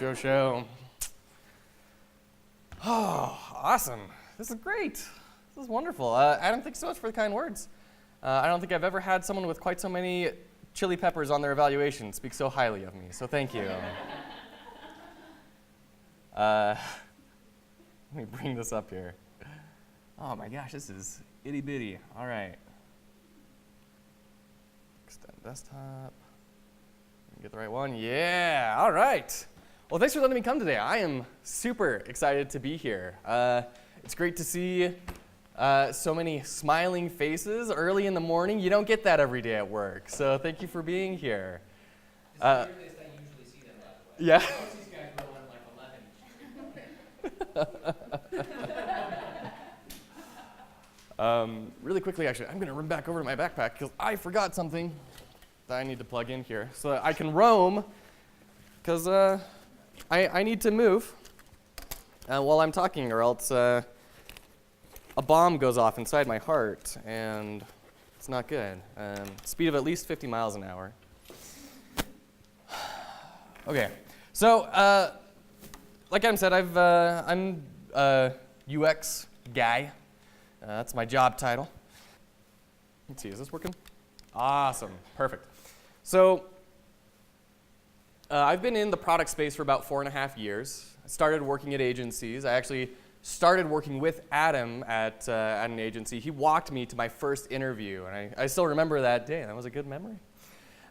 Joe Show. Oh, awesome. This is great. This is wonderful. Adam, thanks so much for the kind words. I don't think I've ever had someone with quite so many chili peppers on their evaluation speak so highly of me, so thank you. Let me bring this up here. Oh my gosh, this is itty bitty. All right. Extend desktop. Get the right one. Yeah, all right. Well, thanks for letting me come today. I am super excited to be here. It's great to see so many smiling faces early in the morning. You don't get that every day at work, so thank you for being here. It's the earliest I usually see them, by the way. Yeah. Most of these guys roll in like 11. Really quickly, actually, I'm going to run back over to my backpack because I forgot something that I need to plug in here so that I can roam, because I need to move while I'm talking, or else a bomb goes off inside my heart, and it's not good. Speed of at least 50 miles an hour. Okay, so like Adam said, I'm a UX guy. That's my job title. Let's see, is this working? Awesome, perfect. So I've been in the product space for about 4.5 years. I started working at agencies. I actually started working with Adam at an agency. He walked me to my first interview, and I still remember that day. That was a good memory.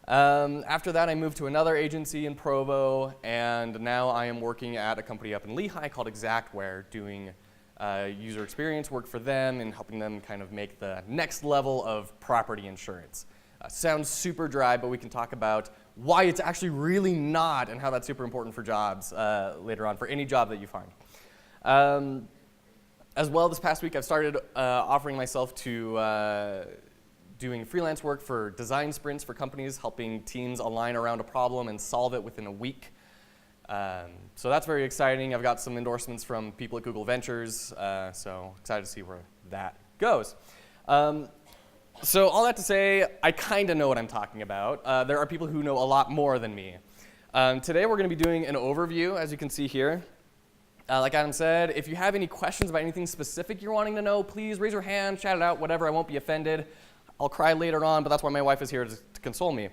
After that, I moved to another agency in Provo, and now I am working at a company up in Lehigh called Xactware, doing user experience work for them and helping them kind of make the next level of property insurance. Sounds super dry, but we can talk about why it's actually really not and how that's super important for jobs later on, for any job that you find. As well, this past week I've started offering myself to doing freelance work for design sprints for companies, helping teams align around a problem and solve it within a week. So that's very exciting. I've got some endorsements from people at Google Ventures, so excited to see where that goes. So all that to say, I kind of know what I'm talking about. There are people who know a lot more than me. Today we're going to be doing an overview, as you can see here. Like Adam said, if you have any questions about anything specific you're wanting to know, please raise your hand, shout it out, whatever. I won't be offended. I'll cry later on, but that's why my wife is here to console me.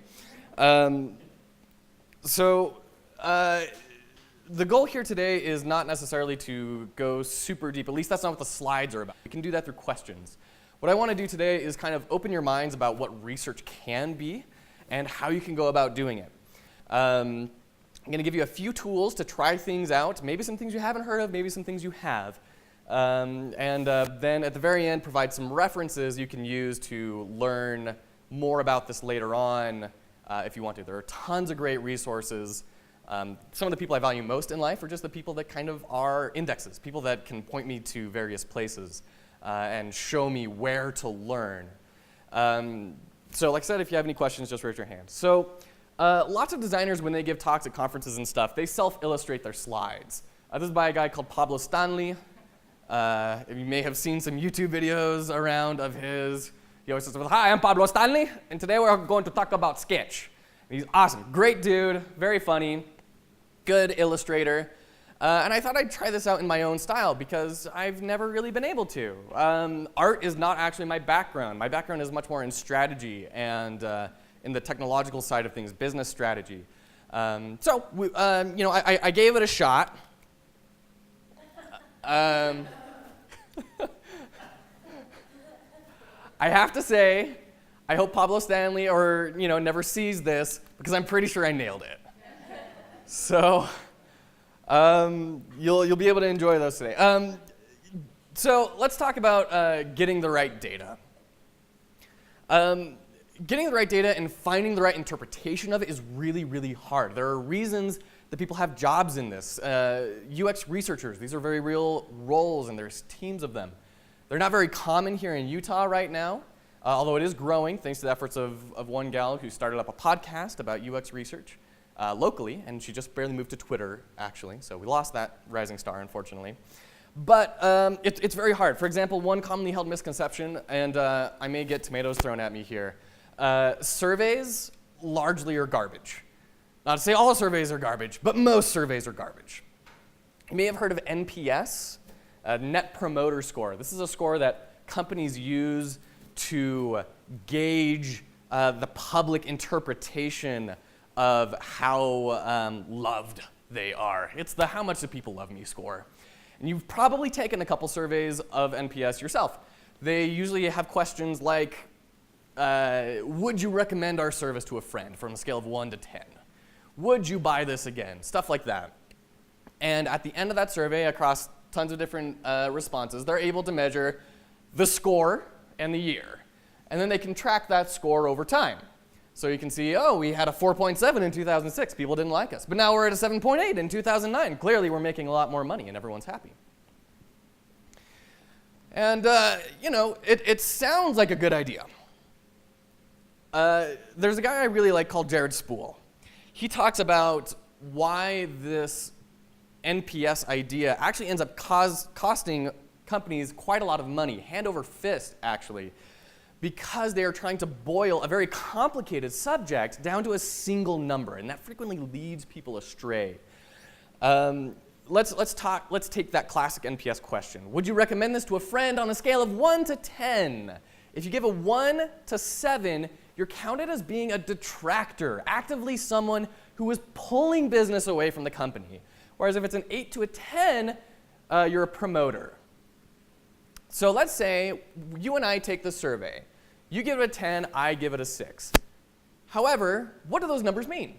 The goal here today is not necessarily to go super deep. At least that's not what the slides are about. We can do that through questions. What I want to do today is kind of open your minds about what research can be and how you can go about doing it. I'm going to give you a few tools to try things out, maybe some things you haven't heard of, maybe some things you have. Then at the very end, provide some references you can use to learn more about this later on if you want to. There are tons of great resources. Some of the people I value most in life are just the people that kind of are indexes, people that can point me to various places and show me where to learn. So like I said, if you have any questions, just raise your hand. So lots of designers, when they give talks at conferences and stuff, they self-illustrate their slides. This is by a guy called Pablo Stanley. You may have seen some YouTube videos around of his. He always says, "Hi, I'm Pablo Stanley, and today we're going to talk about Sketch." And he's awesome, great dude, very funny, good illustrator. And I thought I'd try this out in my own style because I've never really been able to. Art is not actually my background. My background is much more in strategy and in the technological side of things, business strategy. I gave it a shot. I have to say, I hope Pablo Stanley never sees this because I'm pretty sure I nailed it. So. You'll be able to enjoy those today. So let's talk about getting the right data. Getting the right data and finding the right interpretation of it is really, really hard. There are reasons that people have jobs in this. UX researchers, these are very real roles, and there's teams of them. They're not very common here in Utah right now, although it is growing thanks to the efforts of one gal who started up a podcast about UX research. Locally, and she just barely moved to Twitter, actually, so we lost that rising star, unfortunately. But it's very hard. For example, one commonly held misconception, and I may get tomatoes thrown at me here, surveys largely are garbage. Not to say all surveys are garbage, but most surveys are garbage. You may have heard of NPS, Net Promoter Score. This is a score that companies use to gauge the public interpretation of how loved they are. It's the how much do people love me score. And you've probably taken a couple surveys of NPS yourself. They usually have questions like, would you recommend our service to a friend from a scale of 1 to 10? Would you buy this again? Stuff like that. And at the end of that survey, across tons of different responses, they're able to measure the score and the year. And then they can track that score over time. So you can see, oh, we had a 4.7 in 2006. People didn't like us. But now we're at a 7.8 in 2009. Clearly, we're making a lot more money, and everyone's happy. And, it sounds like a good idea. There's a guy I really like called Jared Spool. He talks about why this NPS idea actually ends up costing companies quite a lot of money, hand over fist, actually, because they are trying to boil a very complicated subject down to a single number, and that frequently leads people astray. Let's take that classic NPS question. Would you recommend this to a friend on a scale of 1 to 10? If you give a 1 to 7, you're counted as being a detractor, actively someone who is pulling business away from the company. Whereas if it's an 8 to a 10, you're a promoter. So let's say you and I take this survey. You give it a 10, I give it a 6. However, what do those numbers mean?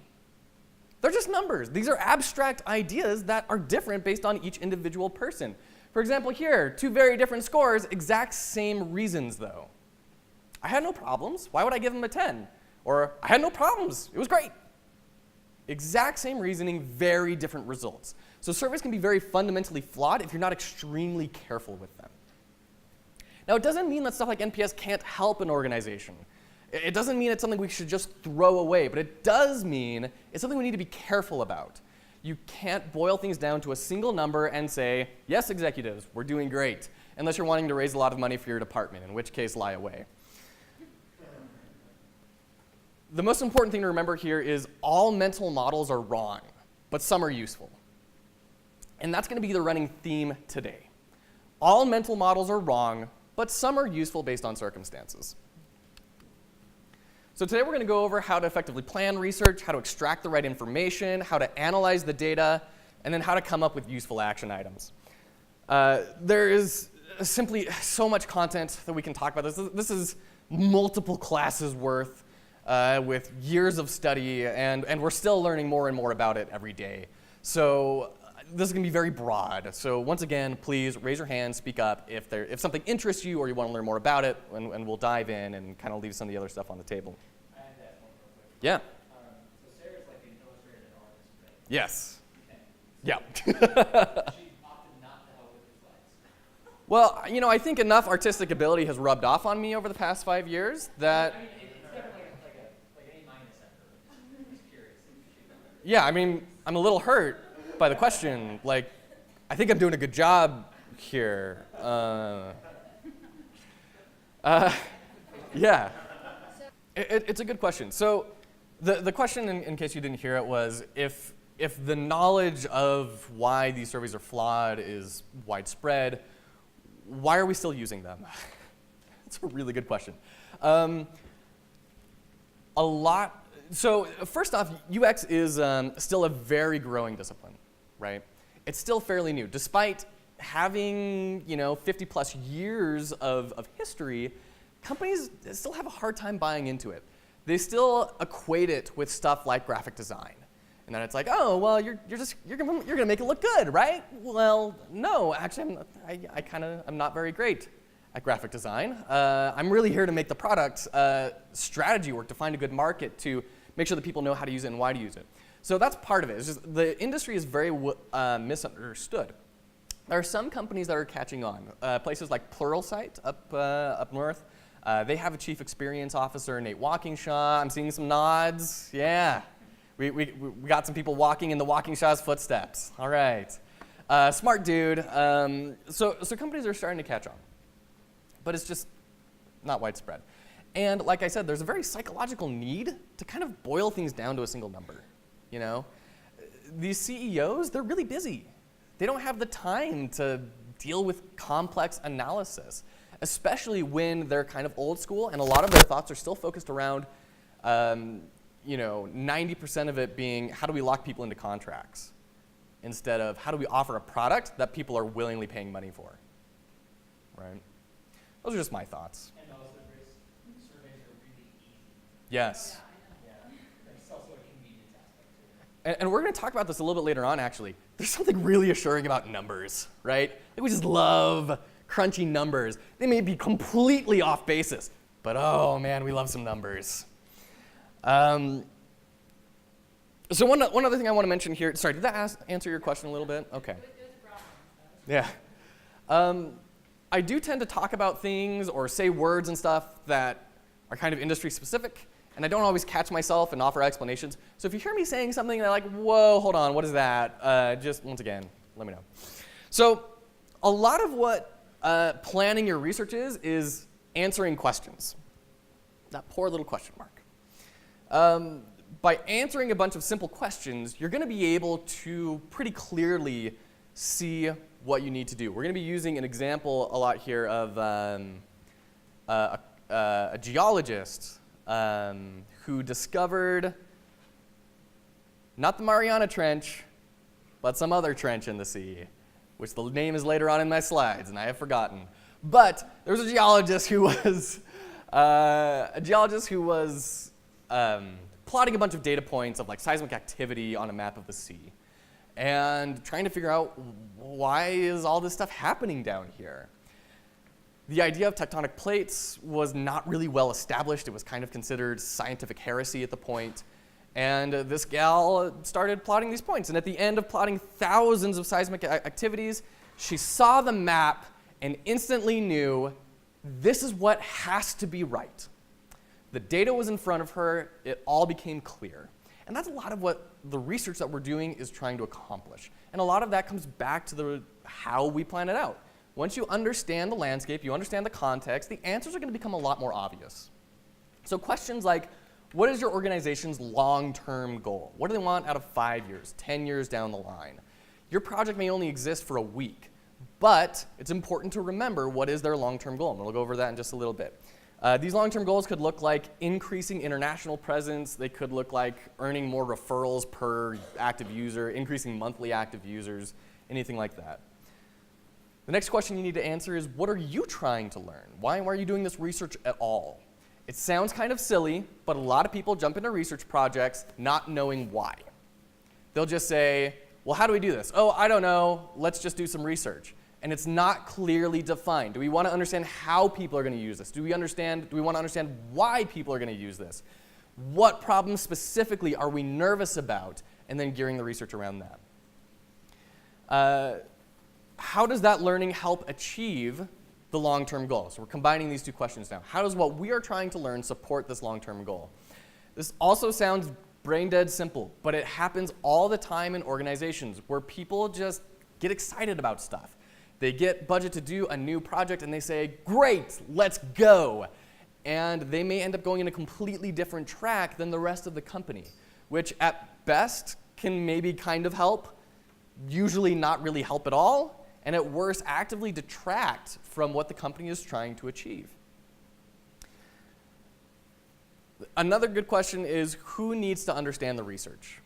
They're just numbers. These are abstract ideas that are different based on each individual person. For example, here, 2 very different scores, exact same reasons though. I had no problems. Why would I give them a 10? Or I had no problems. It was great. Exact same reasoning, very different results. So surveys can be very fundamentally flawed if you're not extremely careful with them. Now, it doesn't mean that stuff like NPS can't help an organization. It doesn't mean it's something we should just throw away, but it does mean it's something we need to be careful about. You can't boil things down to a single number and say, yes, executives, we're doing great, unless you're wanting to raise a lot of money for your department, in which case, lie away. The most important thing to remember here is all mental models are wrong, but some are useful. And that's going to be the running theme today. All mental models are wrong, but some are useful based on circumstances. So today we're going to go over how to effectively plan research, how to extract the right information, how to analyze the data, and then how to come up with useful action items. There is simply so much content that we can talk about. This is multiple classes worth with years of study, and we're still learning more and more about it every day. So this is going to be very broad. So once again, please raise your hand, speak up if something interests you or you want to learn more about it, and we'll dive in and kind of leave some of the other stuff on the table. I have to ask one real quick. Yeah. So Sarah's like an illustrated artist, right? Yes. Okay. Yeah. She opted not to help with your slides. Well, I think enough artistic ability has rubbed off on me over the past 5 years that, I mean, it's definitely like an A- after. I'm just curious. yeah, I'm a little hurt by the question. Like, I think I'm doing a good job here. Yeah. It's a good question. So the question, in case you didn't hear it, was if the knowledge of why these surveys are flawed is widespread, why are we still using them? It's a really good question. So first off, UX is still a very growing discipline, right? It's still fairly new. Despite having 50 plus years of history, companies still have a hard time buying into it. They still equate it with stuff like graphic design. And then it's like, oh, well, you're gonna make it look good, right? Well, no, actually, I'm not very great at graphic design. I'm really here to make the product strategy work, to find a good market, to make sure that people know how to use it and why to use it. So that's part of it. It's just the industry is very misunderstood. There are some companies that are catching on. Places like Pluralsight up north. They have a chief experience officer, Nate Walkingshaw. I'm seeing some nods. Yeah. We got some people walking in the Walkingshaw's footsteps. All right. Smart dude. So companies are starting to catch on. But it's just not widespread. And like I said, there's a very psychological need to kind of boil things down to a single number. you know? These CEOs, they're really busy. They don't have the time to deal with complex analysis, especially when they're kind of old school and a lot of their thoughts are still focused around 90% of it being how do we lock people into contracts instead of how do we offer a product that people are willingly paying money for, right? Those are just my thoughts. And also, surveys are really easy. Yes. Yeah. There's also a convenience aspect to it. And we're going to talk about this a little bit later on, actually. There's something really assuring about numbers, right? Like we just love crunchy numbers. They may be completely off basis, but oh man, we love some numbers. So one other thing I want to mention here, sorry, did that answer your question a little bit? Okay. Yeah. I do tend to talk about things or say words and stuff that are kind of industry specific, and I don't always catch myself and offer explanations. So if you hear me saying something and like, whoa, hold on, what is that? Just once again, let me know. So a lot of what planning your research is answering questions. That poor little question mark. By answering a bunch of simple questions, you're going to be able to pretty clearly see what you need to do. We're going to be using an example a lot here of a geologist who discovered not the Mariana Trench, but some other trench in the sea, which the name is later on in my slides, and I have forgotten. But there was a geologist who was plotting a bunch of data points of like seismic activity on a map of the sea and trying to figure out why is all this stuff happening down here. The idea of tectonic plates was not really well established. It was kind of considered scientific heresy at the point. And this gal started plotting these points. And at the end of plotting thousands of seismic activities, she saw the map and instantly knew this is what has to be right. The data was in front of her. It all became clear. And that's a lot of what the research that we're doing is trying to accomplish. And a lot of that comes back to how we plan it out. Once you understand the landscape, you understand the context, the answers are going to become a lot more obvious. So questions like, what is your organization's long-term goal? What do they want out of 5 years, 10 years down the line? Your project may only exist for a week, but it's important to remember what is their long-term goal. And we'll go over that in just a little bit. These long-term goals could look like increasing international presence. They could look like earning more referrals per active user, increasing monthly active users, anything like that. The next question you need to answer is, what are you trying to learn? Why are you doing this research at all? It sounds kind of silly, but a lot of people jump into research projects not knowing why. They'll just say, well, how do we do this? Oh, I don't know. Let's just do some research. And it's not clearly defined. Do we want to understand how people are going to use this? Do we want to understand why people are going to use this? What problems specifically are we nervous about? And then gearing the research around that. How does that learning help achieve the long-term goal? So we're combining these two questions now. How does what we are trying to learn support this long-term goal? This also sounds brain dead simple, but it happens all the time in organizations where people just get excited about stuff. They get budget to do a new project and they say, great, let's go. And they may end up going in a completely different track than the rest of the company, which at best can maybe kind of help, usually not really help at all, and at worst actively detract from what the company is trying to achieve. Another good question is, who needs to understand the research?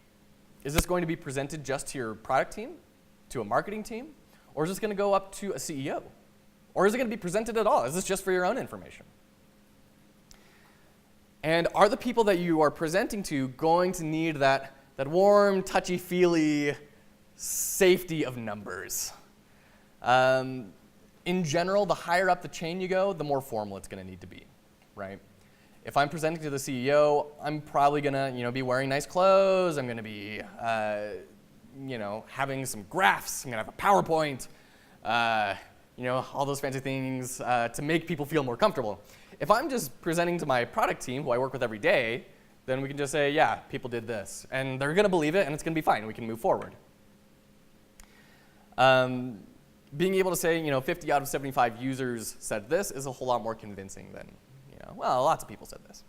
Is this going to be presented just to your product team, to a marketing team? Or is this going to go up to a CEO? Or is it going to be presented at all? Is this just for your own information? And are the people that you are presenting to going to need that warm, touchy-feely safety of numbers? In general, the higher up the chain you go, the more formal it's going to need to be, right? If I'm presenting to the CEO, I'm probably going to be wearing nice clothes. I'm going to be having some graphs. I'm going to have a PowerPoint, all those fancy things to make people feel more comfortable. If I'm just presenting to my product team, who I work with every day, then we can just say, yeah, people did this. And they're going to believe it, and it's going to be fine. We can move forward. Being able to say, 50 out of 75 users said this is a whole lot more convincing than, well, lots of people said this.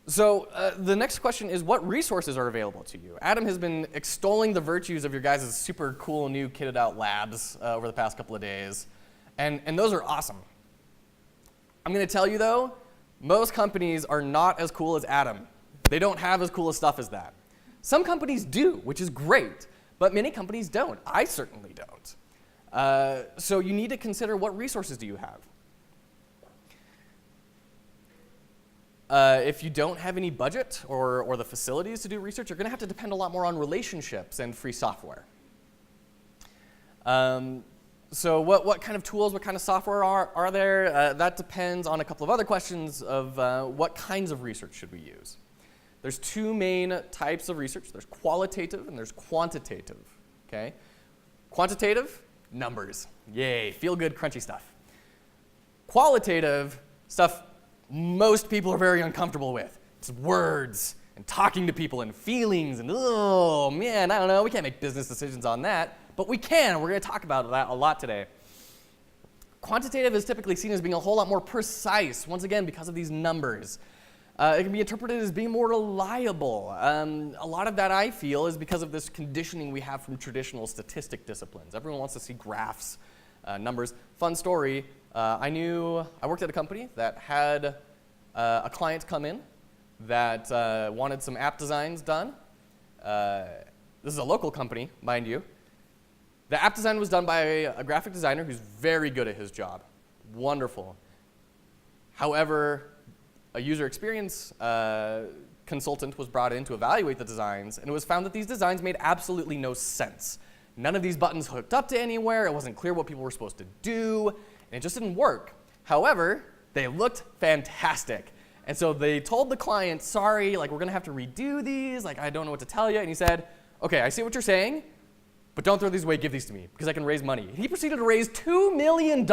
So the next question is, what resources are available to you? Adam has been extolling the virtues of your guys' super cool new kitted out labs over the past couple of days, and those are awesome. I'm going to tell you though, most companies are not as cool as Adam. They don't have as cool a stuff as that. Some companies do, which is great, but many companies don't. I certainly don't. So you need to consider, what resources do you have? If you don't have any budget or the facilities to do research, you're going to have to depend a lot more on relationships and free software. So what kind of tools, what kind of software are there? That depends on a couple of other questions of what kinds of research should we use. There's two main types of research. There's qualitative and there's quantitative. Okay? Quantitative, numbers. Yay, feel good, crunchy stuff. Qualitative, stuff most people are very uncomfortable with. It's words and talking to people and feelings and, oh man, I don't know, we can't make business decisions on that, but we can. We're going to talk about that a lot today. Quantitative is typically seen as being a whole lot more precise, once again, because of these numbers. It can be interpreted as being more reliable. A lot of that, I feel, is because of this conditioning we have from traditional statistic disciplines. Everyone wants to see graphs, numbers. Fun story. I worked at a company that had a client come in that wanted some app designs done. This is a local company, mind you. The app design was done by a graphic designer who's very good at his job. Wonderful. However, a user experience consultant was brought in to evaluate the designs, and it was found that these designs made absolutely no sense. None of these buttons hooked up to anywhere. It wasn't clear what people were supposed to do. And it just didn't work. However, they looked fantastic. And so they told the client, sorry, we're going to have to redo these. I don't know what to tell you. And he said, okay, I see what you're saying, but don't throw these away. Give these to me because I can raise money. And he proceeded to raise $2 million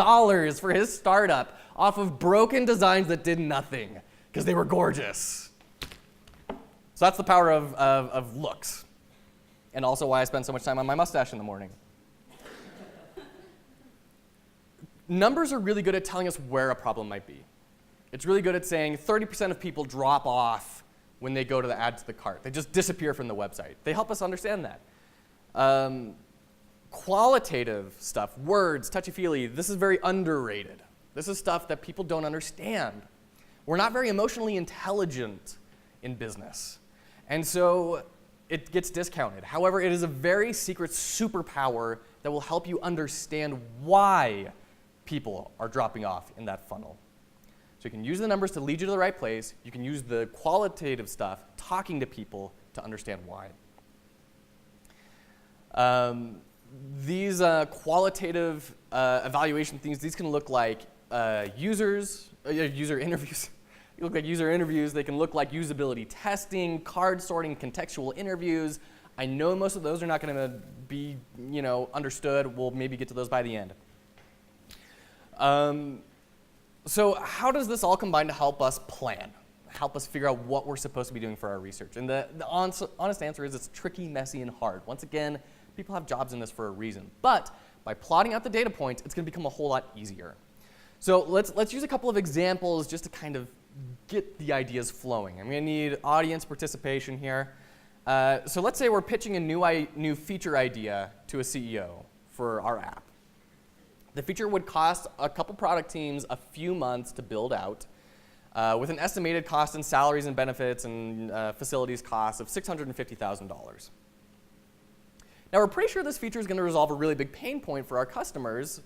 for his startup off of broken designs that did nothing because they were gorgeous. So that's the power of looks. And also why I spend so much time on my mustache in the morning. Numbers are really good at telling us where a problem might be. It's really good at saying 30% of people drop off when they go to the add to the cart. They just disappear from the website. They help us understand that. Qualitative stuff, words, touchy-feely, this is very underrated. This is stuff that people don't understand. We're not very emotionally intelligent in business. And so it gets discounted. However, it is a very secret superpower that will help you understand why people are dropping off in that funnel. So you can use the numbers to lead you to the right place. You can use the qualitative stuff, talking to people, to understand why. These qualitative evaluation things, these can look like user interviews. They look like user interviews. They can look like usability testing, card sorting, contextual interviews. I know most of those are not going to be, understood. We'll maybe get to those by the end. So how does this all combine to help us plan, help us figure out what we're supposed to be doing for our research? And the honest answer is it's tricky, messy, and hard. Once again, people have jobs in this for a reason. But by plotting out the data points, it's going to become a whole lot easier. So let's use a couple of examples just to kind of get the ideas flowing. I'm going to need audience participation here. So let's say we're pitching a new feature idea to a CEO for our app. The feature would cost a couple product teams a few months to build out, with an estimated cost in salaries and benefits and facilities costs of $650,000. Now, we're pretty sure this feature is going to resolve a really big pain point for our customers,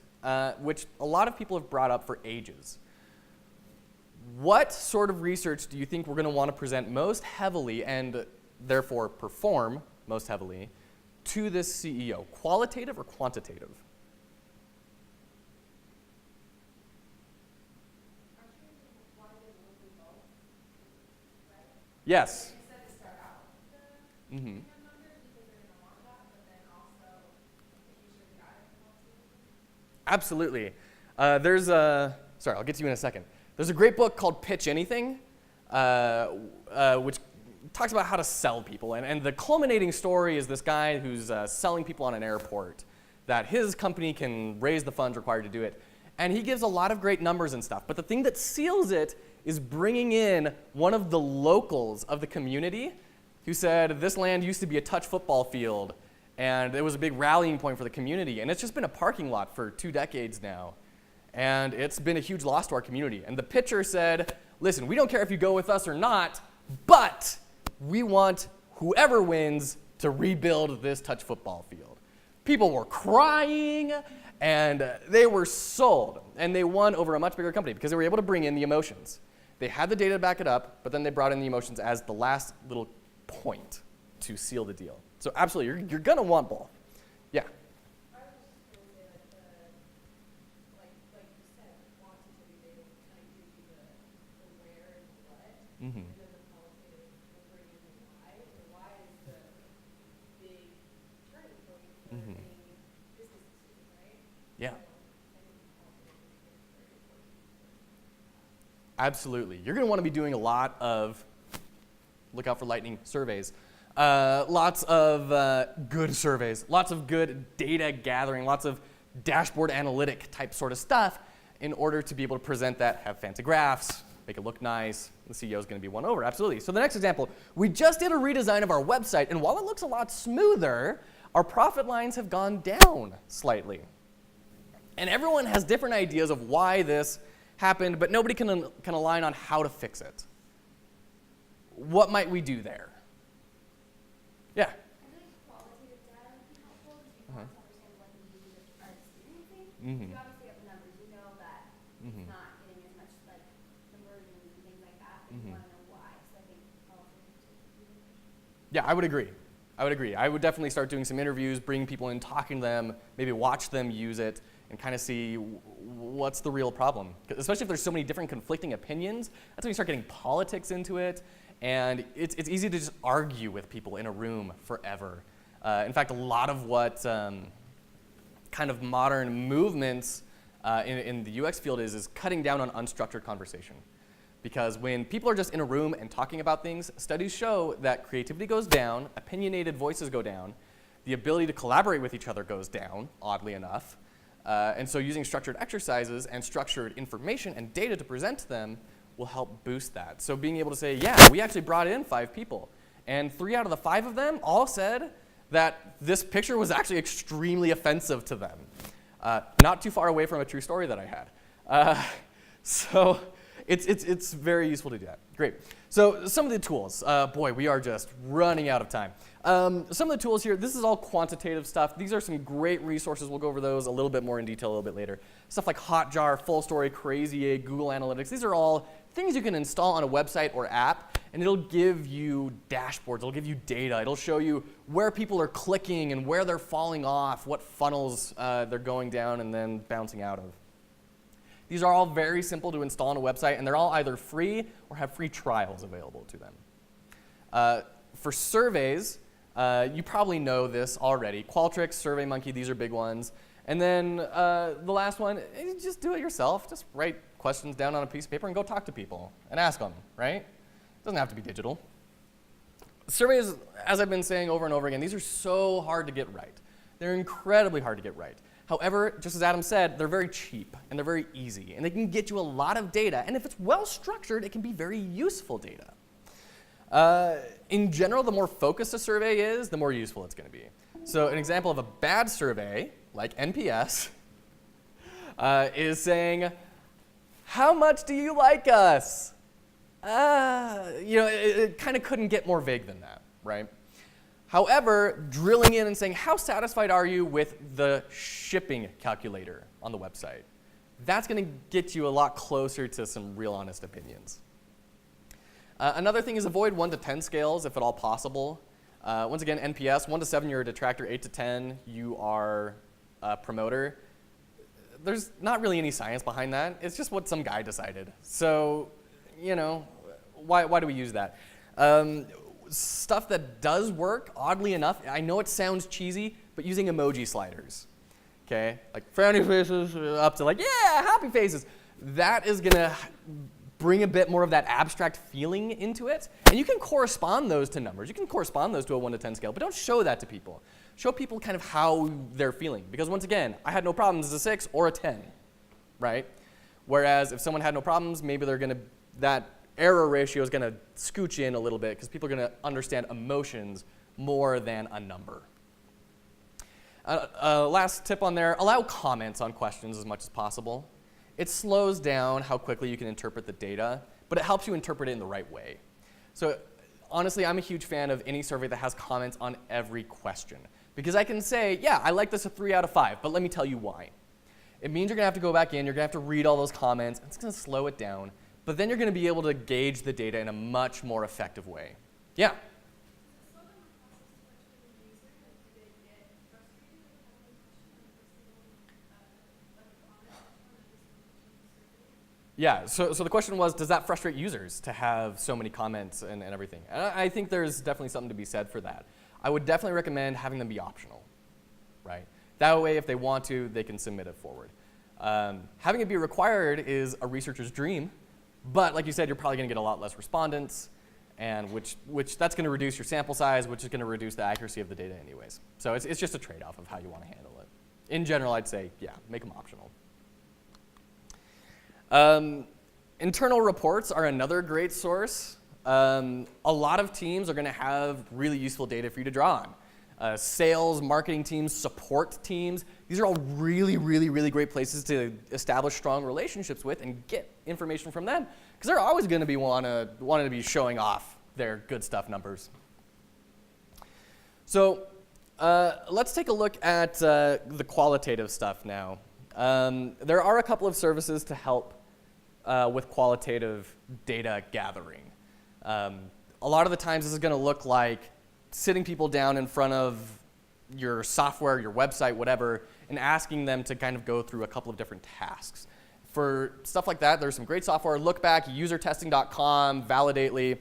which a lot of people have brought up for ages. What sort of research do you think we're going to want to present most heavily and therefore perform most heavily to this CEO? Qualitative or quantitative? Yes. Mm-hmm. Absolutely. Sorry, I'll get to you in a second. There's a great book called Pitch Anything, which talks about how to sell people. And the culminating story is this guy who's selling people on an airport, that his company can raise the funds required to do it. And he gives a lot of great numbers and stuff. But the thing that seals it is bringing in one of the locals of the community who said this land used to be a touch football field, and it was a big rallying point for the community, and it's just been a parking lot for 2 decades now. And it's been a huge loss to our community. And the pitcher said, listen, we don't care if you go with us or not, but we want whoever wins to rebuild this touch football field. People were crying, and they were sold. And they won over a much bigger company because they were able to bring in the emotions. They had the data to back it up, but then they brought in the emotions as the last little point to seal the deal. So absolutely, you're going to want both. Yeah? I was just going to say that, like you said, quantitative data will kind of give you the where and the what, and then the qualitative will bring in the why. The why is the big turning point for any business decision, right? Yeah. So I think the qualitative is very important. Absolutely. You're going to want to be doing a lot of, look out for lightning, surveys. Lots of good surveys, lots of good data gathering, lots of dashboard analytic type sort of stuff in order to be able to present that, have fancy graphs, make it look nice. The CEO is going to be won over, absolutely. So the next example, we just did a redesign of our website, and while it looks a lot smoother, our profit lines have gone down slightly. And everyone has different ideas of why this happened, but nobody can align on how to fix it. What might we do there? Yeah. I think qualitative data would be helpful because you want to understand what the users are experiencing. You obviously have the numbers, you know that it's not getting as much like conversions and things like that, but you want to know why. So I think qualitative would be beneficial. Yeah, I would agree. I would definitely start doing some interviews, bring people in, talking to them, maybe watch them use it, and kind of see what's the real problem. Especially if there's so many different conflicting opinions, that's when you start getting politics into it. And it's easy to just argue with people in a room forever. In fact, a lot of what kind of modern movements in the UX field is cutting down on unstructured conversation. Because when people are just in a room and talking about things, studies show that creativity goes down, opinionated voices go down, the ability to collaborate with each other goes down, oddly enough. And so using structured exercises and structured information and data to present to them will help boost that. So being able to say, yeah, we actually brought in 5 people, and 3 out of the 5 of them all said that this picture was actually extremely offensive to them. Not too far away from a true story that I had. So it's very useful to do that. Great. So some of the tools. Boy, we are just running out of time. Some of the tools here, this is all quantitative stuff. These are some great resources. We'll go over those a little bit more in detail a little bit later. Stuff like Hotjar, Full Story, Crazy Egg, Google Analytics. These are all things you can install on a website or app, and it'll give you dashboards. It'll give you data. It'll show you where people are clicking and where they're falling off, what funnels they're going down and then bouncing out of. These are all very simple to install on a website, and they're all either free or have free trials available to them. For surveys, you probably know this already. Qualtrics, SurveyMonkey, these are big ones. And then the last one, just do it yourself. Just write questions down on a piece of paper and go talk to people and ask them, right? It doesn't have to be digital. Surveys, as I've been saying over and over again, these are so hard to get right. They're incredibly hard to get right. However, just as Adam said, they're very cheap and they're very easy, and they can get you a lot of data. And if it's well structured, it can be very useful data. In general, the more focused a survey is, the more useful it's going to be. So an example of a bad survey, like NPS, is saying, how much do you like us? It kind of couldn't get more vague than that, right? However, drilling in and saying, how satisfied are you with the shipping calculator on the website? That's going to get you a lot closer to some real honest opinions. Another thing is avoid 1 to 10 scales if at all possible. Once again, NPS, 1 to 7 you're a detractor, 8 to 10 you are a promoter. There's not really any science behind that. It's just what some guy decided. So, why do we use that? Stuff that does work, oddly enough, I know it sounds cheesy, but using emoji sliders. Okay? Like frowny faces up to yeah, happy faces. That is going to bring a bit more of that abstract feeling into it. And you can correspond those to numbers. You can correspond those to a 1 to 10 scale, but don't show that to people. Show people kind of how they're feeling. Because once again, I had no problems as a 6 or a 10, right? Whereas if someone had no problems, maybe they're going to that error ratio is going to scooch in a little bit because people are going to understand emotions more than a number. Last tip on there, allow comments on questions as much as possible. It slows down how quickly you can interpret the data, but it helps you interpret it in the right way. So honestly, I'm a huge fan of any survey that has comments on every question, because I can say, yeah, I like this a 3 out of 5, but let me tell you why. It means you're going to have to go back in, you're going to have to read all those comments, and it's going to slow it down, but then you're going to be able to gauge the data in a much more effective way. Yeah? Yeah, so the question was, does that frustrate users to have so many comments and everything? And I think there's definitely something to be said for that. I would definitely recommend having them be optional, right? That way, if they want to, they can submit it forward. Having it be required is a researcher's dream, but like you said, you're probably going to get a lot less respondents, and which that's going to reduce your sample size, which is going to reduce the accuracy of the data anyways. So it's just a trade-off of how you want to handle it. In general, I'd say, yeah, make them optional. Internal reports are another great source. A lot of teams are going to have really useful data for you to draw on. Sales, marketing teams, support teams, these are all really, really, really great places to establish strong relationships with and get information from them, because they're always going to be wanting to be showing off their good stuff numbers. So let's take a look at the qualitative stuff now. There are a couple of services to help with qualitative data gathering. A lot of the times this is going to look like sitting people down in front of your software, your website, whatever, and asking them to kind of go through a couple of different tasks. For stuff like that, there's some great software. Lookback, usertesting.com, Validately.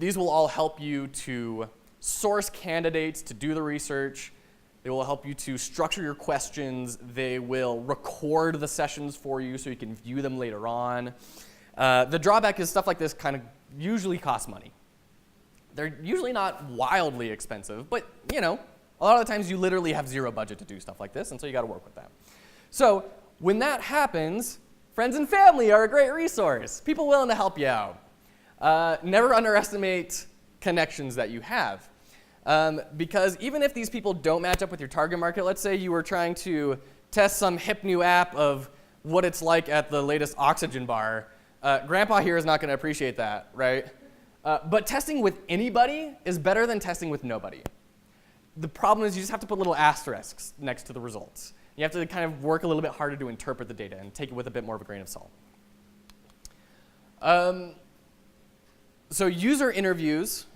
These will all help you to source candidates to do the research. They will help you to structure your questions. They will record the sessions for you so you can view them later on. The drawback is stuff like this kind of usually costs money. They're usually not wildly expensive, but you know, a lot of the times you literally have zero budget to do stuff like this, and so you got to work with that. So when that happens, friends and family are a great resource. People willing to help you out. Never underestimate connections that you have. Because even if these people don't match up with your target market, let's say you were trying to test some hip new app of what it's like at the latest oxygen bar, Grandpa here is not going to appreciate that, right? But testing with anybody is better than testing with nobody. The problem is you just have to put little asterisks next to the results. You have to kind of work a little bit harder to interpret the data and take it with a bit more of a grain of salt. So user interviews,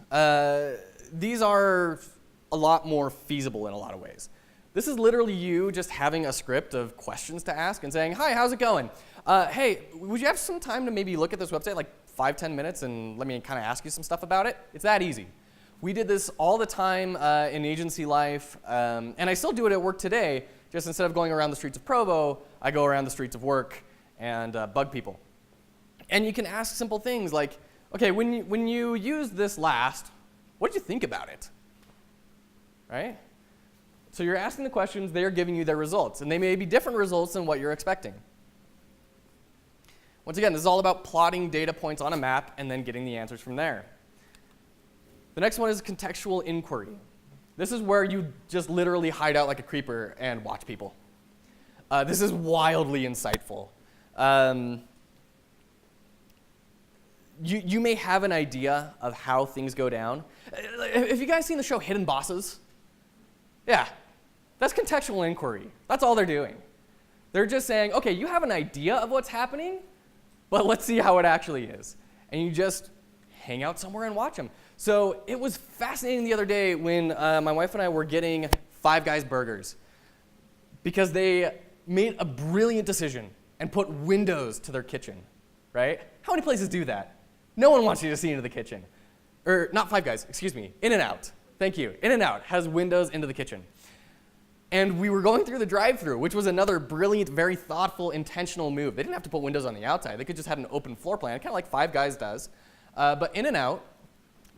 these are a lot more feasible in a lot of ways. This is literally you just having a script of questions to ask and saying, hi, how's it going? Hey, would you have some time to maybe look at this website, like 5-10 minutes, and let me kind of ask you some stuff about it? It's that easy. We did this all the time in agency life, and I still do it at work today. Just instead of going around the streets of Provo, I go around the streets of work and bug people. And you can ask simple things like, okay, when you used this last, what did you think about it? Right? So you're asking the questions, they're giving you their results, and they may be different results than what you're expecting. Once again, this is all about plotting data points on a map and then getting the answers from there. The next one is contextual inquiry. This is where you just literally hide out like a creeper and watch people. This is wildly insightful. You may have an idea of how things go down. Have you guys seen the show Hidden Bosses? Yeah, that's contextual inquiry. That's all they're doing. They're just saying, okay, you have an idea of what's happening, but let's see how it actually is. And you just hang out somewhere and watch them. So it was fascinating the other day when my wife and I were getting Five Guys burgers because they made a brilliant decision and put windows to their kitchen, right? How many places do that? No one wants you to see into the kitchen. Or not Five Guys, excuse me, In-N-Out. Thank you. In-N-Out has windows into the kitchen. And we were going through the drive-thru, which was another brilliant, very thoughtful, intentional move. They didn't have to put windows on the outside. They could just have an open floor plan, kind of like Five Guys does. But In-N-Out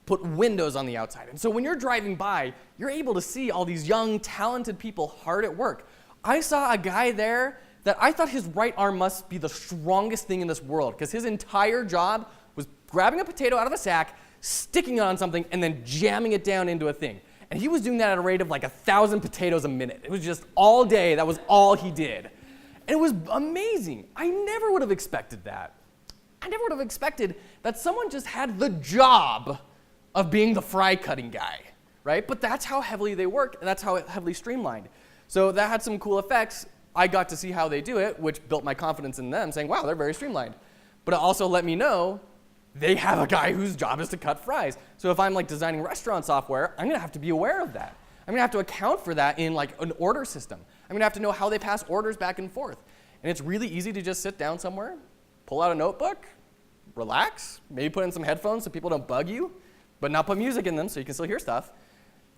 put windows on the outside. And so when you're driving by, you're able to see all these young, talented people hard at work. I saw a guy there that I thought his right arm must be the strongest thing in this world, because his entire job was grabbing a potato out of a sack, sticking it on something, and then jamming it down into a thing. And he was doing that at a rate of like 1,000 potatoes a minute. It was just all day, that was all he did. And it was amazing. I never would have expected that. I never would have expected that someone just had the job of being the fry cutting guy, right? But that's how heavily they work, and that's how heavily streamlined. So that had some cool effects. I got to see how they do it, which built my confidence in them, saying, wow, they're very streamlined. But it also let me know they have a guy whose job is to cut fries. So if I'm like designing restaurant software, I'm gonna have to be aware of that. I'm gonna have to account for that in like an order system. I'm gonna have to know how they pass orders back and forth. And it's really easy to just sit down somewhere, pull out a notebook, relax, maybe put in some headphones so people don't bug you, but not put music in them so you can still hear stuff,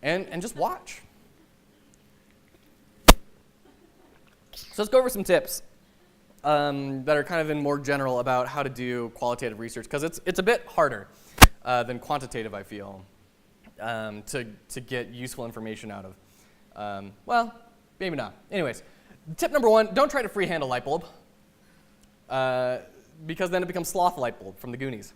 and just watch. So let's go over some tips that are kind of in more general about how to do qualitative research, because it's a bit harder than quantitative, I feel, to get useful information out of. Well, maybe not. Anyways, tip number 1, don't try to freehand a light bulb, because then it becomes Sloth light bulb from the Goonies.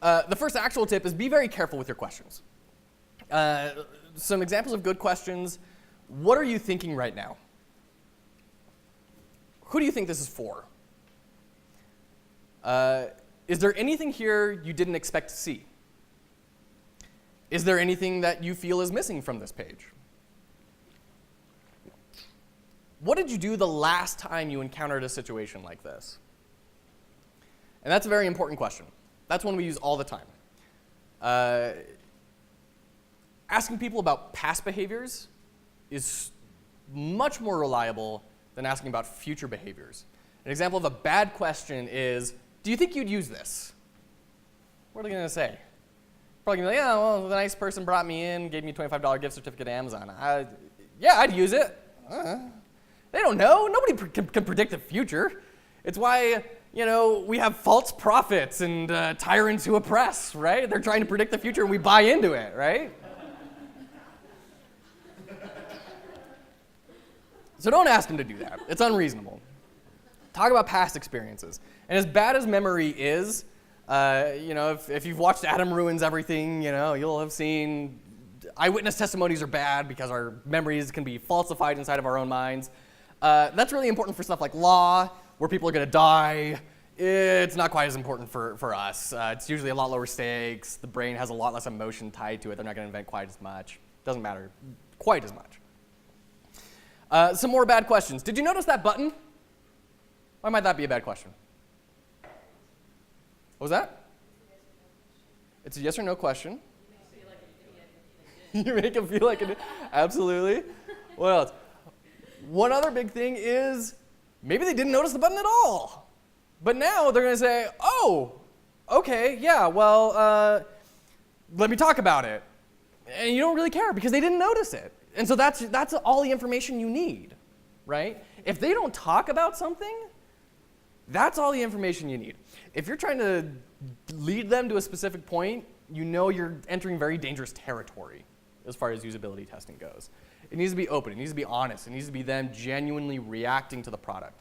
The first actual tip is be very careful with your questions. Some examples of good questions. What are you thinking right now? Who do you think this is for? Is there anything here you didn't expect to see? Is there anything that you feel is missing from this page? What did you do the last time you encountered a situation like this? And that's a very important question. That's one we use all the time. Asking people about past behaviors is much more reliable than asking about future behaviors. An example of a bad question is, do you think you'd use this? What are they going to say? Probably going to be like, yeah, well, the nice person brought me in, gave me a $25 gift certificate to Amazon. Yeah, I'd use it. They don't know. Nobody can predict the future. It's why, we have false prophets and tyrants who oppress, right? They're trying to predict the future and we buy into it, right? So don't ask them to do that. It's unreasonable. Talk about past experiences. And as bad as memory is, if you've watched Adam Ruins Everything, you'll have seen eyewitness testimonies are bad because our memories can be falsified inside of our own minds. That's really important for stuff like law, where people are going to die. It's not quite as important for us. It's usually a lot lower stakes. The brain has a lot less emotion tied to it. They're not going to invent quite as much. Doesn't matter quite as much. Some more bad questions. Did you notice that button? Why might that be a bad question? What was that? It's a yes or no question. You make them feel like an idiot. Absolutely. What else? One other big thing is maybe they didn't notice the button at all. But now they're going to say, oh, okay, yeah, well, let me talk about it. And you don't really care because they didn't notice it. And so that's all the information you need, right? If they don't talk about something, that's all the information you need. If you're trying to lead them to a specific point, you're entering very dangerous territory as far as usability testing goes. It needs to be open. It needs to be honest. It needs to be them genuinely reacting to the product.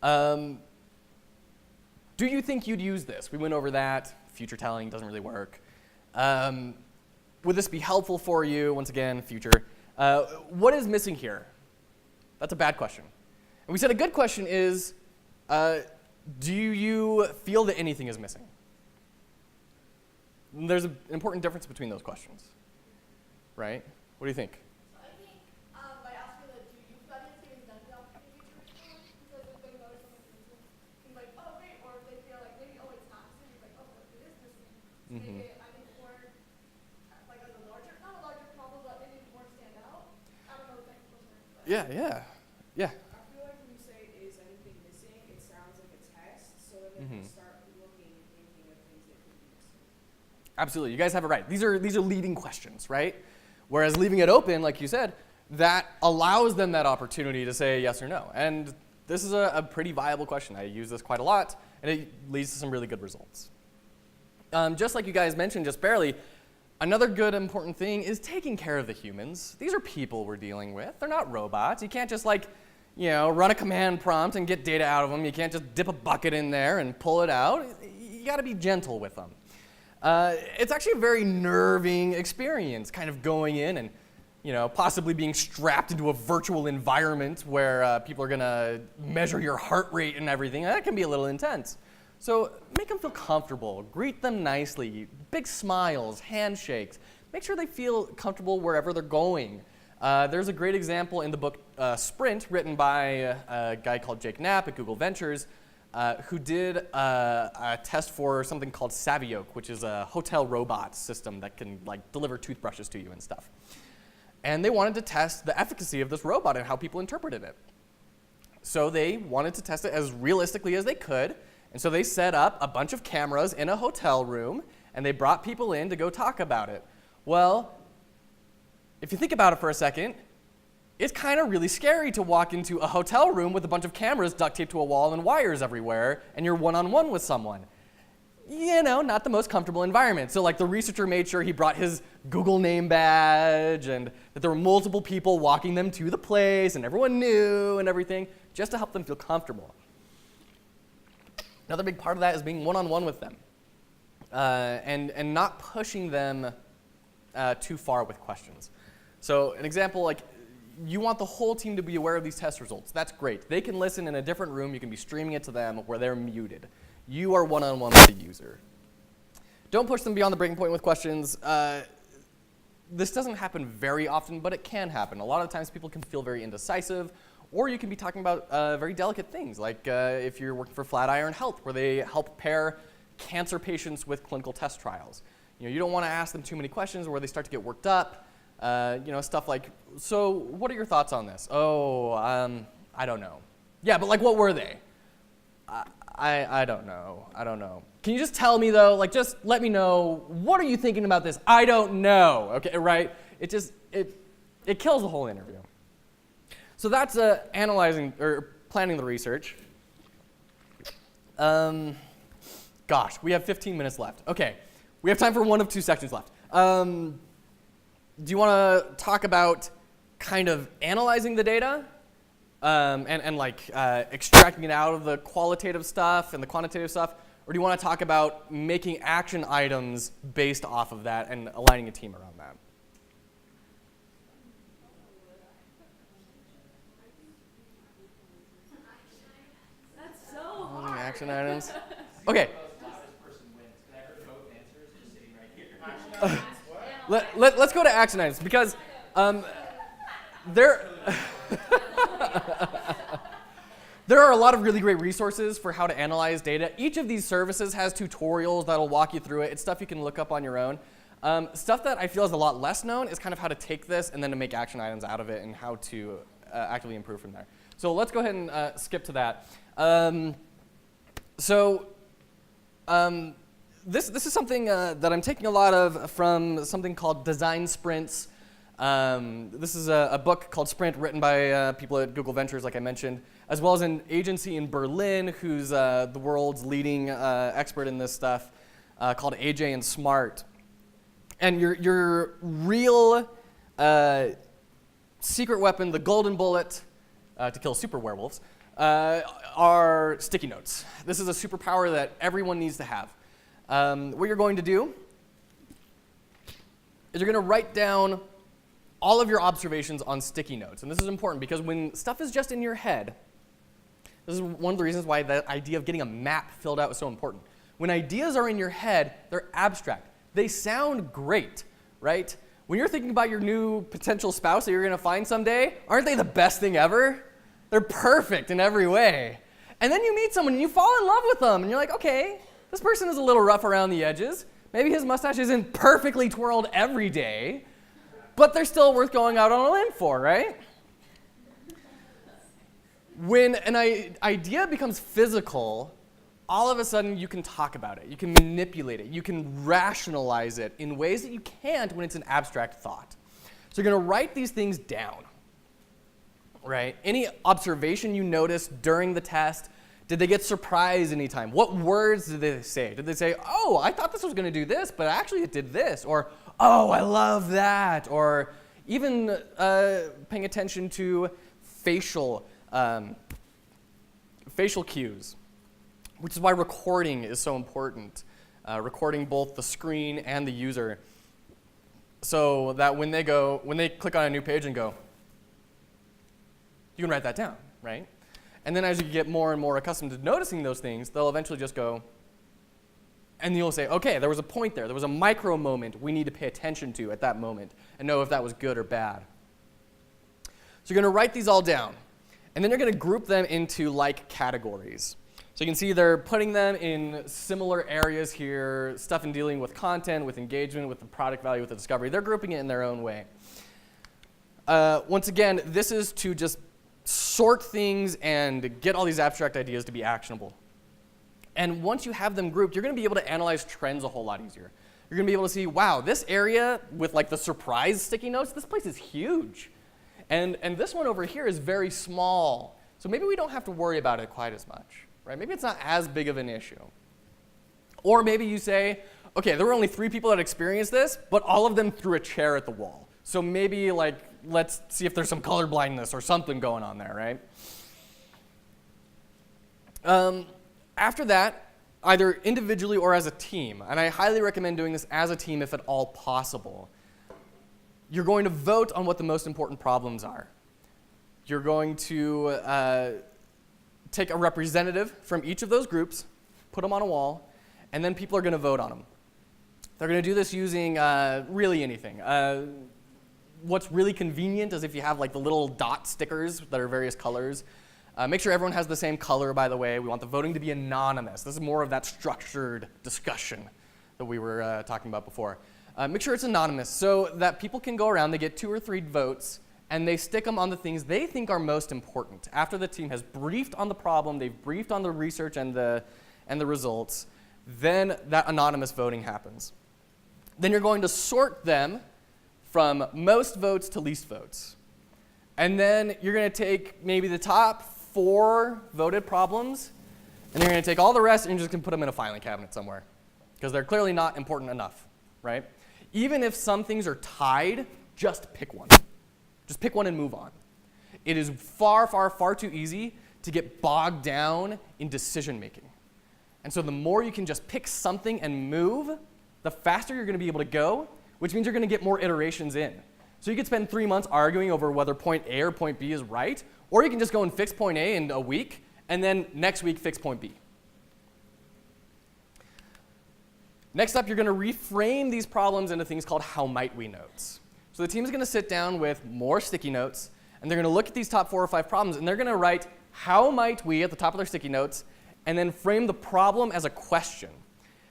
Do you think you'd use this? We went over that. Future telling doesn't really work. Would this be helpful for you? Once again, future. What is missing here? That's a bad question. And we said a good question is, do you feel that anything is missing? There's an important difference between those questions, right? What do you think? So I think by asking the do you feel anything is not the opportunity to respond, because if they notice something missing, it's like, oh wait, or if they feel like maybe, oh, it's not missing, it's like, oh, but it is missing. Make it, I think, more like as a larger, not a larger problem, but maybe more stand out. I don't know the technical term. Yeah. I feel like when you say is anything missing, it sounds like a test, so then they can start looking and thinking of things that could be missing. Absolutely. You guys have it right. These are leading questions, right? Whereas leaving it open, like you said, that allows them that opportunity to say yes or no. And this is a pretty viable question. I use this quite a lot, and it leads to some really good results. Just like you guys mentioned just barely, Another good important thing is taking care of the humans. These are people we're dealing with. They're not robots. You can't just run a command prompt and get data out of them. You can't just dip a bucket in there and pull it out. You got to be gentle with them. It's actually a very nerving experience, kind of going in and possibly being strapped into a virtual environment where people are going to measure your heart rate and everything. That can be a little intense. So make them feel comfortable. Greet them nicely. Big smiles, handshakes. Make sure they feel comfortable wherever they're going. There's a great example in the book Sprint, written by a guy called Jake Knapp at Google Ventures, who did a test for something called Savioke, which is a hotel robot system that can deliver toothbrushes to you and stuff. And they wanted to test the efficacy of this robot and how people interpreted it. So they wanted to test it as realistically as they could. And so they set up a bunch of cameras in a hotel room, and they brought people in to go talk about it. Well, if you think about it for a second, it's kind of really scary to walk into a hotel room with a bunch of cameras duct taped to a wall and wires everywhere, and you're one-on-one with someone. Not the most comfortable environment. So the researcher made sure he brought his Google name badge and that there were multiple people walking them to the place and everyone knew and everything, just to help them feel comfortable. Another big part of that is being one-on-one with them and not pushing them too far with questions. So an example, you want the whole team to be aware of these test results. That's great. They can listen in a different room. You can be streaming it to them where they're muted. You are one-on-one with the user. Don't push them beyond the breaking point with questions. This doesn't happen very often, but it can happen. A lot of times people can feel very indecisive, or you can be talking about very delicate things, like if you're working for Flatiron Health, where they help pair cancer patients with clinical test trials. You don't want to ask them too many questions where they start to get worked up. Stuff like, so what are your thoughts on this? Oh, I don't know. Yeah, but what were they? I don't know. I don't know. Can you just tell me though? Just let me know. What are you thinking about this? I don't know. Okay, right? It kills the whole interview. So that's analyzing or planning the research. Gosh, we have 15 minutes left. Okay, we have time for one of two sections left. Do you want to talk about kind of analyzing the data and extracting it out of the qualitative stuff and the quantitative stuff? Or do you want to talk about making action items based off of that and aligning a team around that? That's so hard. Action items. Okay. Let's go to action items because there are a lot of really great resources for how to analyze data. Each of these services has tutorials that'll walk you through it. It's stuff you can look up on your own. Stuff that I feel is a lot less known is kind of how to take this and then to make action items out of it and how to actively improve from there. So let's go ahead and skip to that. This is something that I'm taking a lot of from something called design sprints. This is a book called Sprint written by people at Google Ventures, like I mentioned, as well as an agency in Berlin who's the world's leading expert in this stuff called AJ and Smart. And your real secret weapon, the golden bullet to kill super werewolves, are sticky notes. This is a superpower that everyone needs to have. What you're going to do is you're going to write down all of your observations on sticky notes. And this is important because when stuff is just in your head, this is one of the reasons why the idea of getting a map filled out is so important. When ideas are in your head, they're abstract. They sound great, right? When you're thinking about your new potential spouse that you're going to find someday, aren't they the best thing ever? They're perfect in every way. And then you meet someone and you fall in love with them, and you're like, okay, this person is a little rough around the edges. Maybe his mustache isn't perfectly twirled every day, but they're still worth going out on a limb for, right? When an idea becomes physical, all of a sudden you can talk about it, you can manipulate it, you can rationalize it in ways that you can't when it's an abstract thought. So you're going to write these things down, right? Any observation you notice during the test, Did they get surprised anytime? What words did they say? Did they say, oh, I thought this was going to do this, but actually it did this? Or, oh, I love that. Or even paying attention to facial cues, which is why recording is so important. Recording both the screen and the user, so that when they click on a new page and go, you can write that down, right? And then as you get more and more accustomed to noticing those things, they'll eventually just go, and you'll say, okay, there was a point there. There was a micro moment we need to pay attention to at that moment and know if that was good or bad. So you're going to write these all down, and then you're going to group them into like categories. So you can see they're putting them in similar areas here, stuff in dealing with content, with engagement, with the product value, with the discovery. They're grouping it in their own way. Once again, this is to just sort things and get all these abstract ideas to be actionable. And once you have them grouped, you're going to be able to analyze trends a whole lot easier. You're going to be able to see, wow, this area with like the surprise sticky notes, this place is huge. And this one over here is very small. So maybe we don't have to worry about it quite as much. Right? Maybe it's not as big of an issue. Or maybe you say, okay, there were only 3 people that experienced this, but all of them threw a chair at the wall. So maybe like, let's see if there's some color blindness or something going on there, right? After that, either individually or as a team, and I highly recommend doing this as a team if at all possible, you're going to vote on what the most important problems are. You're going to take a representative from each of those groups, put them on a wall, and then people are going to vote on them. They're going to do this using really anything. What's really convenient is if you have like the little dot stickers that are various colors. Make sure everyone has the same color, by the way. We want the voting to be anonymous. This is more of that structured discussion that we were talking about before. Make sure it's anonymous so that people can go around, they get 2 or 3 votes, and they stick them on the things they think are most important. After the team has briefed on the problem, they've briefed on the research and the results, then that anonymous voting happens. Then you're going to sort them from most votes to least votes. And then you're going to take maybe the top 4 voted problems, and you're going to take all the rest and you're just going to put them in a filing cabinet somewhere, because they're clearly not important enough, right? Even if some things are tied, just pick one. Just pick one and move on. It is far, far, far too easy to get bogged down in decision making. And so the more you can just pick something and move, the faster you're going to be able to go, which means you're going to get more iterations in. So you could spend 3 months arguing over whether point A or point B is right, or you can just go and fix point A in a week, and then next week fix point B. Next up, you're going to reframe these problems into things called how might we notes. So the team is going to sit down with more sticky notes, and they're going to look at these top 4 or 5 problems, and they're going to write how might we at the top of their sticky notes, and then frame the problem as a question.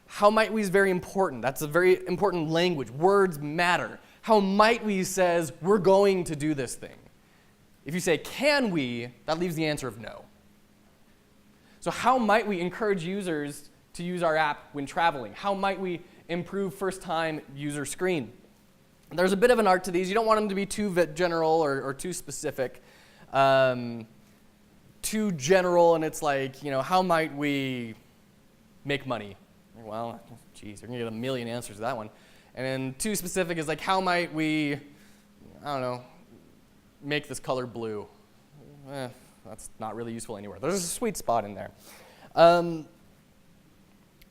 How might we is very important. That's a very important language. Words matter. How might we says we're going to do this thing. If you say can we, that leaves the answer of no. So how might we encourage users to use our app when traveling? How might we improve first-time user screen? There's a bit of an art to these. You don't want them to be too general or too specific. Too general, and it's like, you know, how might we make money? Well, geez, you're going to get a million answers to that one. And then too specific is like, how might we, I don't know, make this color blue? That's not really useful anywhere. There's a sweet spot in there. So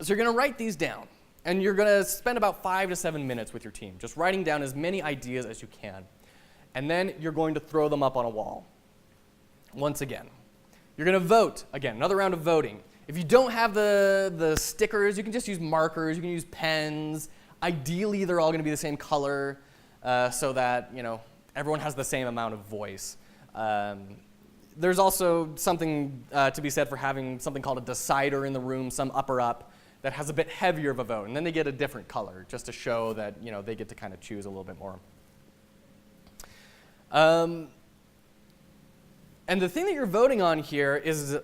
you're going to write these down. And you're going to spend about 5 to 7 minutes with your team, just writing down as many ideas as you can. And then you're going to throw them up on a wall. Once again. You're going to vote. Again, another round of voting. If you don't have the stickers, you can just use markers. You can use pens. Ideally, they're all going to be the same color so that, you know, everyone has the same amount of voice. There's also something to be said for having something called a decider in the room, some upper up, that has a bit heavier of a vote, and then they get a different color just to show that, you know, they get to kind of choose a little bit more. And the thing that you're voting on here is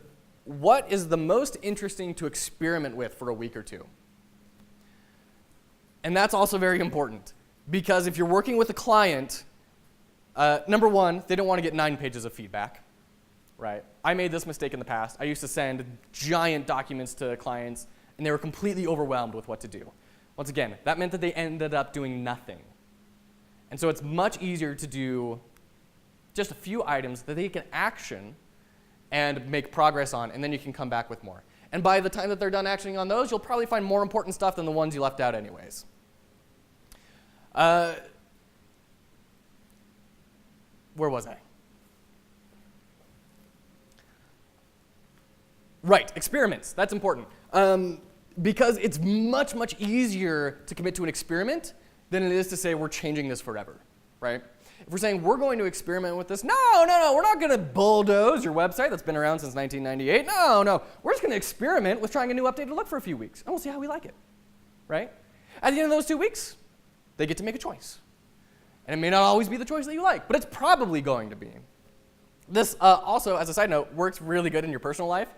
what is the most interesting to experiment with for a week or 2. And that's also very important, because if you're working with a client, number one, they don't want to get 9 pages of feedback. right? I made this mistake in the past. I used to send giant documents to clients, and they were completely overwhelmed with what to do. Once again, that meant that they ended up doing nothing. And so it's much easier to do just a few items that they can action and make progress on, and then you can come back with more. And by the time that they're done actioning on those, you'll probably find more important stuff than the ones you left out anyways. Where was I? Right, experiments. That's important. Because it's much, much easier to commit to an experiment than it is to say we're changing this forever, right? If we're saying we're going to experiment with this, no, we're not going to bulldoze your website that's been around since 1998. No, we're just going to experiment with trying a new updated look for a few weeks, and we'll see how we like it, right? At the end of those 2 weeks, they get to make a choice. And it may not always be the choice that you like, but it's probably going to be. This also, as a side note, works really good in your personal life.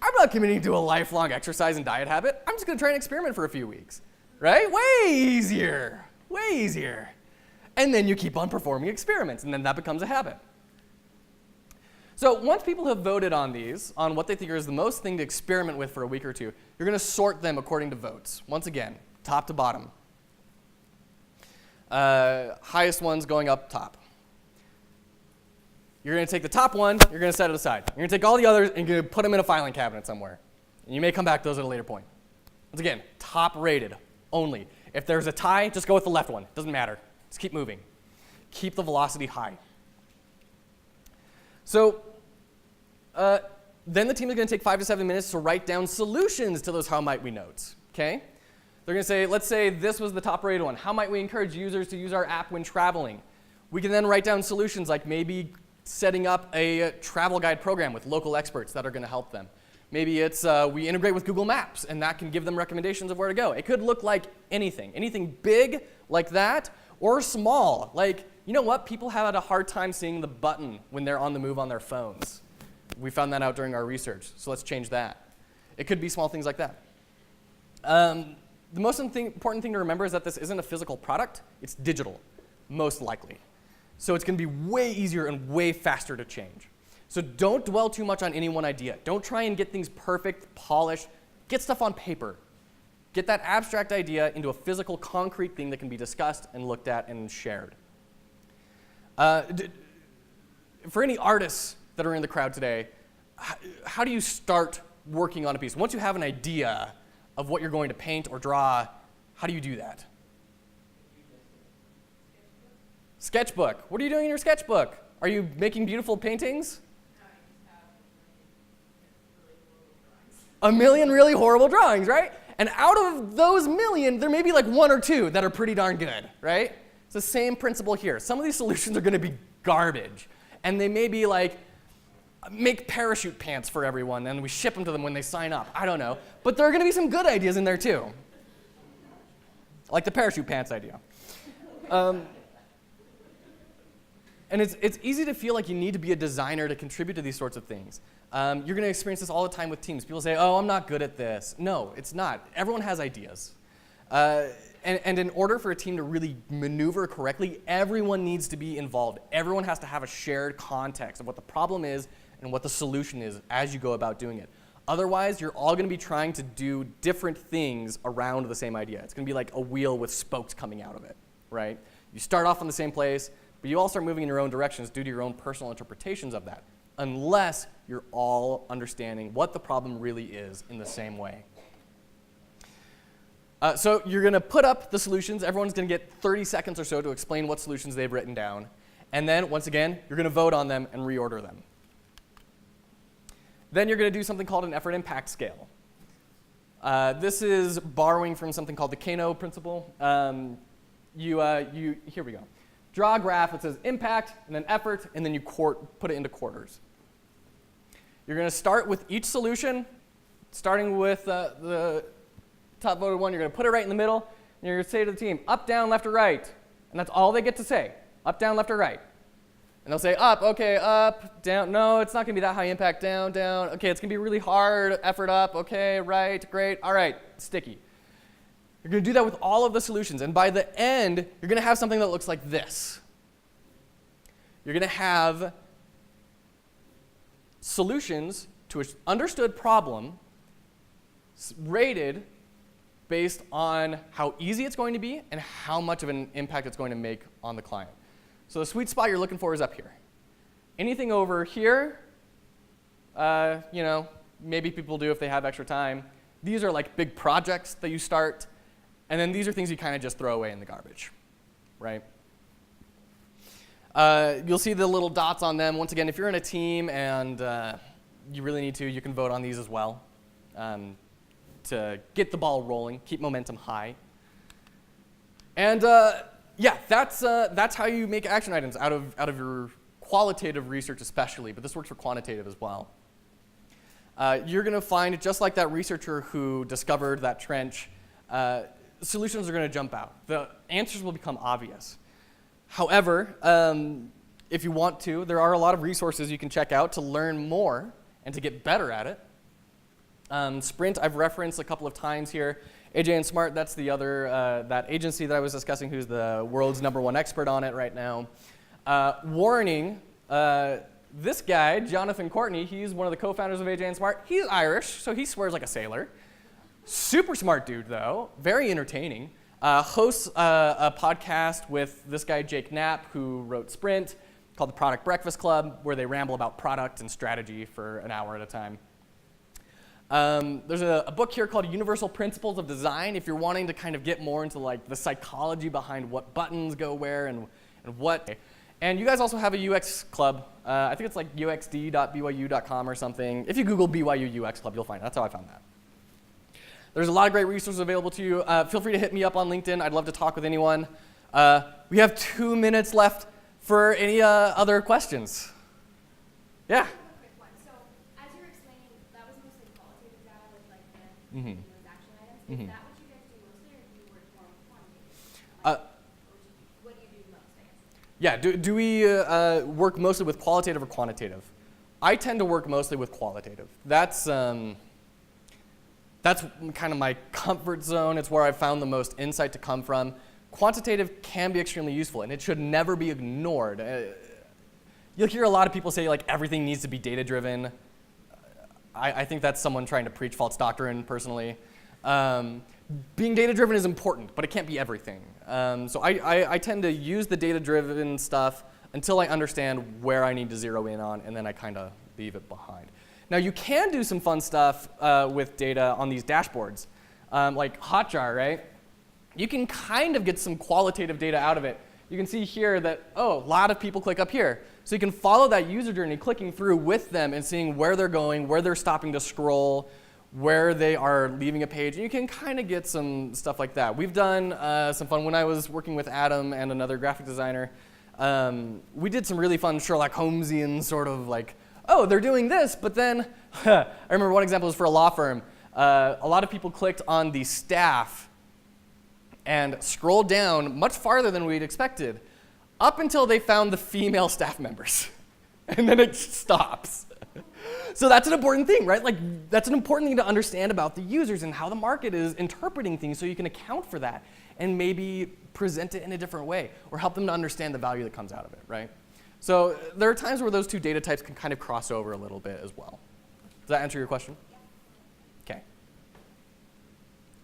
I'm not committing to a lifelong exercise and diet habit. I'm just going to try and experiment for a few weeks, right? Way easier. And then you keep on performing experiments, and then that becomes a habit. So once people have voted on these, on what they think is the most thing to experiment with for a week or two, you're going to sort them according to votes. Once again, top to bottom. Highest ones going up top. You're going to take the top one, you're going to set it aside. You're going to take all the others and you're going to put them in a filing cabinet somewhere. And you may come back to those at a later point. Once again, top rated only. If there's a tie, just go with the left one. Doesn't matter. Just keep moving. Keep the velocity high. So then the team is going to take 5 to 7 minutes to write down solutions to those how might we notes. Okay? They're going to say, let's say this was the top rated one. How might we encourage users to use our app when traveling? We can then write down solutions like maybe setting up a travel guide program with local experts that are going to help them. Maybe it's we integrate with Google Maps, and that can give them recommendations of where to go. It could look like anything big like that, or small. Like, you know what? People have had a hard time seeing the button when they're on the move on their phones. We found that out during our research, so let's change that. It could be small things like that. The most important thing to remember is that this isn't a physical product. It's digital, most likely. So it's going to be way easier and way faster to change. So don't dwell too much on any one idea. Don't try and get things perfect, polished. Get stuff on paper. Get that abstract idea into a physical, concrete thing that can be discussed and looked at and shared. For any artists that are in the crowd today, how do you start working on a piece? Once you have an idea of what you're going to paint or draw, how do you do that? Sketchbook. What are you doing in your sketchbook? Are you making beautiful paintings? A million really horrible drawings, right? And out of those million, there may be like 1 or 2 that are pretty darn good, right? It's the same principle here. Some of these solutions are going to be garbage. And they may be like, make parachute pants for everyone, and we ship them to them when they sign up. I don't know. But there are going to be some good ideas in there too. Like the parachute pants idea. And it's easy to feel like you need to be a designer to contribute to these sorts of things. You're going to experience this all the time with teams. People say, oh, I'm not good at this. No, it's not. Everyone has ideas. And in order for a team to really maneuver correctly, everyone needs to be involved. Everyone has to have a shared context of what the problem is and what the solution is as you go about doing it. Otherwise, you're all going to be trying to do different things around the same idea. It's going to be like a wheel with spokes coming out of it, right? You start off in the same place, but you all start moving in your own directions due to your own personal interpretations of that, unless you're all understanding what the problem really is in the same way. So you're going to put up the solutions. Everyone's going to get 30 seconds or so to explain what solutions they've written down. And then, once again, you're going to vote on them and reorder them. Then you're going to do something called an effort impact scale. This is borrowing from something called the Kano principle. Here we go. Draw a graph that says impact and then effort, and then you put it into quarters. You're going to start with each solution, starting with the top voted one. You're going to put it right in the middle, and you're going to say to the team, up, down, left, or right. And that's all they get to say, up, down, left, or right. And they'll say, up, okay, up, down. No, it's not going to be that high impact, down, down. Okay, it's going to be really hard, effort up, okay, right, great, all right, sticky. You're going to do that with all of the solutions. And by the end, you're going to have something that looks like this. You're going to have solutions to an understood problem rated based on how easy it's going to be and how much of an impact it's going to make on the client. So the sweet spot you're looking for is up here. Anything over here, you know, maybe people do if they have extra time. These are like big projects that you start, and then these are things you kind of just throw away in the garbage, right? You'll see the little dots on them. Once again, if you're in a team and you really need to, you can vote on these as well to get the ball rolling, keep momentum high. And yeah, that's how you make action items out of your qualitative research especially, but this works for quantitative as well. You're going to find, just like that researcher who discovered that trench, solutions are going to jump out. The answers will become obvious. However, if you want to, there are a lot of resources you can check out to learn more and to get better at it. Sprint, I've referenced a couple of times here. AJ and Smart, that's the other, that agency that I was discussing who's the world's #1 expert on it right now. Warning, this guy, Jonathan Courtney, he's one of the co-founders of AJ and Smart. He's Irish, so he swears like a sailor. Super smart dude, though, very entertaining. Hosts a podcast with this guy, Jake Knapp, who wrote Sprint, called the Product Breakfast Club, where they ramble about product and strategy for an hour at a time. There's a book here called Universal Principles of Design, if you're wanting to kind of get more into like the psychology behind what buttons go where and what. And you guys also have a UX club. I think it's like uxd.byu.com or something. If you Google BYU UX Club, you'll find it. That's how I found that. There's a lot of great resources available to you. Feel free to hit me up on LinkedIn. I'd love to talk with anyone. We have 2 minutes left for any other questions. Yeah? I have a quick one. So as you were explaining, that was mostly qualitative data with like the those action items. Is that what you guys do mostly, or do you work more with quantitative? What do you do most, I guess? Yeah, do we work mostly with qualitative or quantitative? I tend to work mostly with qualitative. That's kind of my comfort zone. It's where I've found the most insight to come from. Quantitative can be extremely useful, and it should never be ignored. You'll hear a lot of people say like everything needs to be data-driven. I think that's someone trying to preach false doctrine, personally. Being data-driven is important, but it can't be everything. So I tend to use the data-driven stuff until I understand where I need to zero in on, and then I kind of leave it behind. Now, you can do some fun stuff with data on these dashboards, like Hotjar, right? You can kind of get some qualitative data out of it. You can see here that, oh, a lot of people click up here. So you can follow that user journey, clicking through with them and seeing where they're going, where they're stopping to scroll, where they are leaving a page. And you can kind of get some stuff like that. We've done some fun. When I was working with Adam and another graphic designer, we did some really fun Sherlock Holmesian sort of like, oh, they're doing this, but then, I remember one example was for a law firm. A lot of people clicked on the staff and scrolled down much farther than we'd expected, up until they found the female staff members. And then it stops. So that's an important thing, right? Like, that's an important thing to understand about the users and how the market is interpreting things so you can account for that and maybe present it in a different way or help them to understand the value that comes out of it, right? So there are times where those two data types can kind of cross over a little bit as well. Does that answer your question? Yeah. Okay.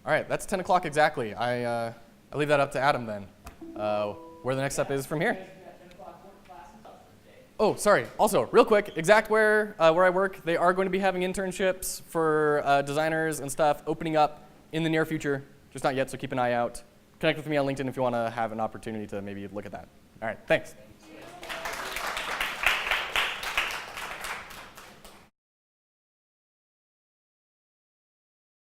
All right, that's 10 o'clock exactly. I leave that up to Adam then, where the next step is from here. Oh, sorry. Also, real quick, Xactware, where I work, they are going to be having internships for designers and stuff opening up in the near future. Just not yet, so keep an eye out. Connect with me on LinkedIn if you want to have an opportunity to maybe look at that. All right, thanks.